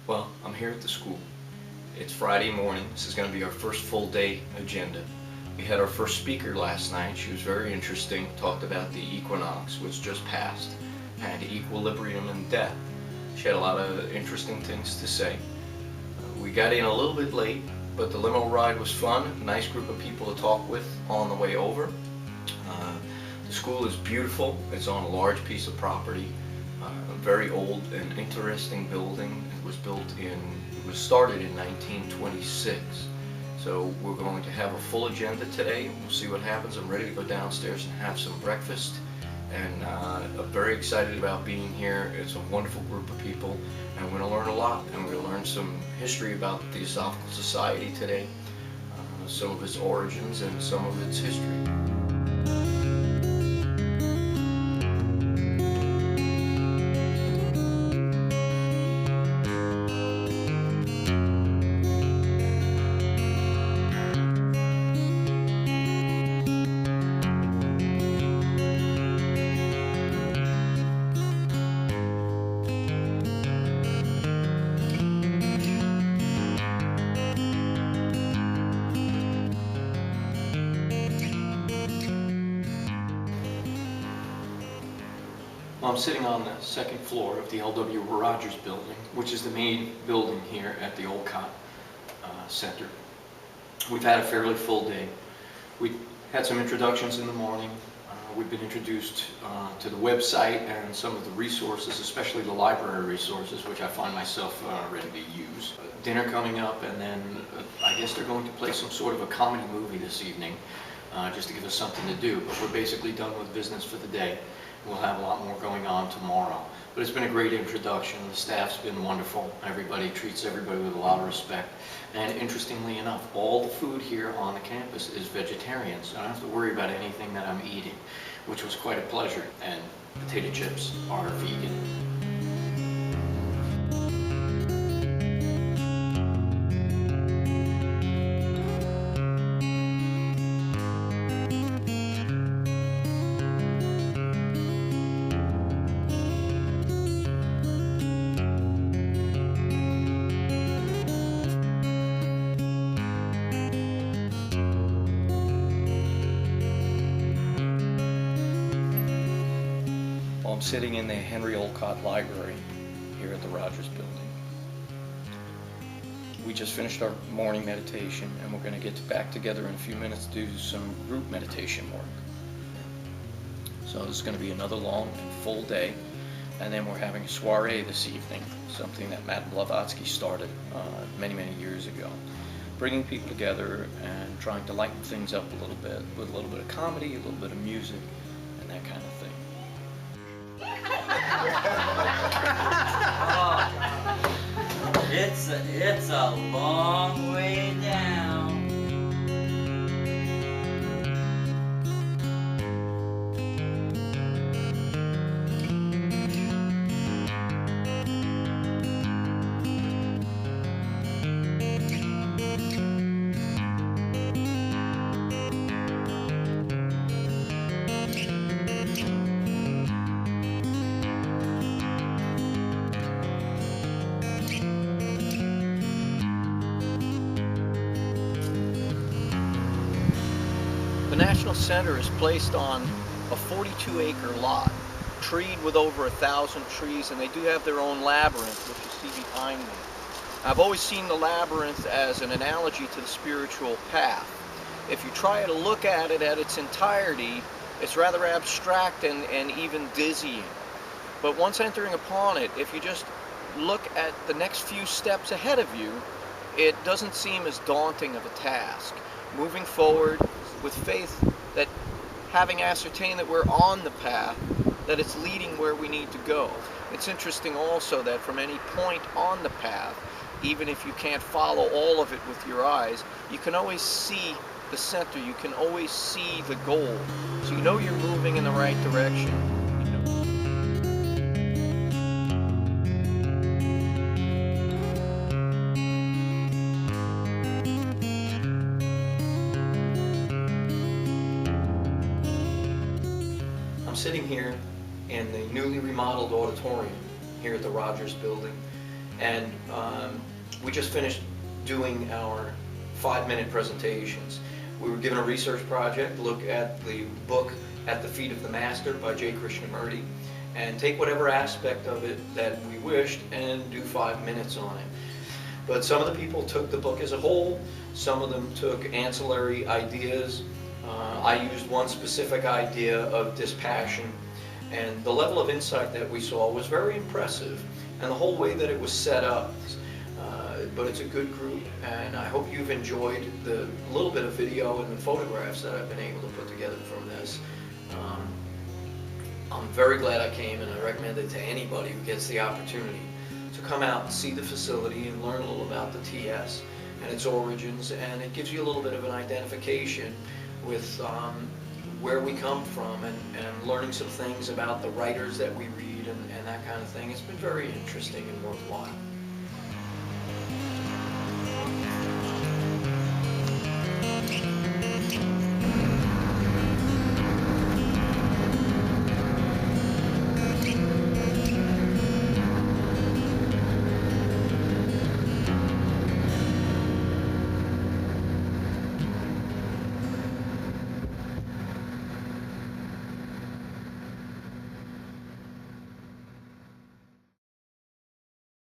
Well, I'm here at the school. It's Friday morning. This is going to be our first full day agenda. We had our first speaker last night. She was very interesting, talked about the equinox, which just passed, and equilibrium and death. She had a lot of interesting things to say. We got in a little bit late, but the limo ride was fun. A nice group of people to talk with on the way over. The school is beautiful. It's on a large piece of property. A very old and interesting building. It was started in 1926. So we're going to have a full agenda today. We'll see what happens. I'm ready to go downstairs and have some breakfast. And I'm very excited about being here. It's a wonderful group of people, and we're going to learn a lot. And we're going to learn some history about the Theosophical Society today, some of its origins and some of its history. I'm sitting on the second floor of the L.W. Rogers building, which is the main building here at the Olcott Center. We've had a fairly full day. We had some introductions in the morning. We've been introduced to the website and some of the resources, especially the library resources, which I find myself ready to use. Dinner coming up, and then I guess they're going to play some sort of a comedy movie this evening, just to give us something to do. But we're basically done with business for the day. We'll have a lot more going on tomorrow. But it's been a great introduction. The staff's been wonderful. Everybody treats everybody with a lot of respect. And interestingly enough, all the food here on the campus is vegetarian, so I don't have to worry about anything that I'm eating, which was quite a pleasure. And potato chips are vegan. I'm sitting in the Henry Olcott Library here at the Rogers building. We just finished our morning meditation, and we're going to get back together in a few minutes to do some group meditation work. So this is going to be another long and full day, and then we're having a soiree this evening, something that Madame Blavatsky started many years ago, bringing people together and trying to lighten things up a little bit with a little bit of comedy, a little bit of music, and that kind of thing. It's a long way down. The National Center is placed on a 42-acre lot, treed with over 1,000 trees, and they do have their own labyrinth, which you see behind me. I've always seen the labyrinth as an analogy to the spiritual path. If you try to look at it at its entirety, it's rather abstract and even dizzying. But once entering upon it, if you just look at the next few steps ahead of you, it doesn't seem as daunting of a task. Moving forward with faith that, having ascertained that we're on the path, that it's leading where we need to go. It's interesting also that from any point on the path, even if you can't follow all of it with your eyes, you can always see the center, you can always see the goal. So you know you're moving in the right direction. sitting here in the newly remodeled auditorium here at the Rogers building, And we just finished doing our 5-minute presentations. We were given a research project, look at the book At the Feet of the Master by J. Krishnamurti, and take whatever aspect of it that we wished and do 5 minutes on it. But some of the people took the book as a whole, some of them took ancillary ideas. I used one specific idea of dispassion, and the level of insight that we saw was very impressive, and the whole way that it was set up. But it's a good group, and I hope you've enjoyed the little bit of video and the photographs that I've been able to put together from this. I'm very glad I came, and I recommend it to anybody who gets the opportunity to come out and see the facility and learn a little about the TS and its origins, and it gives you a little bit of an identification with where we come from, and learning some things about the writers that we read and that kind of thing. It's been very interesting and worthwhile.